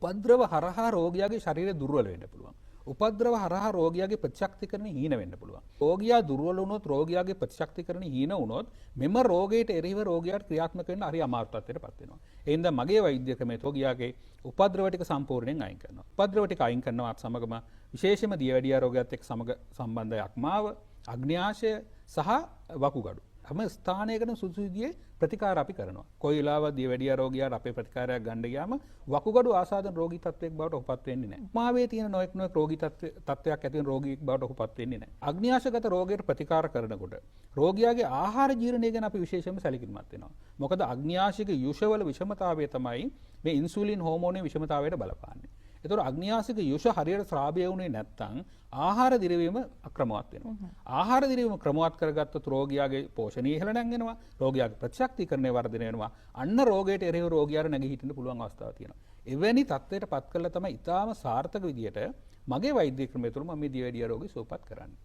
උපද්‍රව හරහා රෝගියාගේ ශරීරය දුර්වල වෙන්න පුළුවන්. උපද්‍රව හරහා රෝගියාගේ ප්‍රතිශක්තිකරණය හීන වෙන්න පුළුවන්. රෝගියා දුර්වල වුණොත් රෝගියාගේ ප්‍රතිශක්තිකරණය හීන වුණොත් මෙම රෝගයට එරෙහිව රෝගියාට ක්‍රියාත්මක වෙන්න හරි අමාරු තත්ත්වයකටපත් වෙනවා. ඒ හින්දා මගේ වෛද්‍ය ක්‍රමයේ රෝගියාගේ උපද්‍රව ටික සම්පූර්ණයෙන් අයින් කරනවා. උපද්‍රව ටික අයින් කරනවත් සමගම විශේෂයෙන්ම දියවැඩියා රෝගයත් එක්ක සම්බන්ධ අක්මාව, අග්න්‍යාශය සහ වකුගඩු හැම ස්ථානයකටම සුදුසු විදිහේ ප්‍රතිකාර අපි කරනවා. කොයි වෙලාවක දියවැඩියා රෝගියාට අපේ ප්‍රතිකාරයක් ගන්න ගියාම වකුගඩු ආසාදන රෝගී තත්ත්වයක් බවට ඔහුපත් වෙන්නේ නැහැ. මාවේ තියෙන නොයෙක් රෝගී තත්ත්වයක් ඇති වෙන රෝගියෙක් බවට ඔහුපත් වෙන්නේ නැහැ. අග්න්‍යාශගත රෝගයට ප්‍රතිකාර කරනකොට රෝගියාගේ ආහාර ජීර්ණය ගැන අපි විශේෂයෙන්ම සැලකිලිමත් වෙනවා. මොකද අග්න්‍යාශික යුෂවල විෂමතාවය තමයි මේ ඉන්සුලින් හෝමෝනයේ විෂමතාවයට බලපාන්නේ. ඒතර අග්න්‍යාශික යුෂ හරියට ශ්‍රාව්‍ය වුණේ නැත්නම් ආහාර දිරවීම අක්‍රමවත් වෙනවා. ආහාර දිරවීම ක්‍රමවත් කරගත්තොත් රෝගියාගේ පෝෂණීය ඉහළ නැංගෙනවා. රෝගියාගේ ප්‍රතිශක්තිකරණය වර්ධනය වෙනවා. අන්න රෝගයට එරෙහිව රෝගියාට නැගී හිටින්න පුළුවන් අවස්ථාවක් තියෙනවා. එවැනි තත්ත්වයට පත් කළා තමයි ඊටාම සාර්ථක විදියට මගේ වෛද්‍ය ක්‍රමය තුළ මම මේ දියවැඩියා රෝගී සුවපත් කරන්නේ.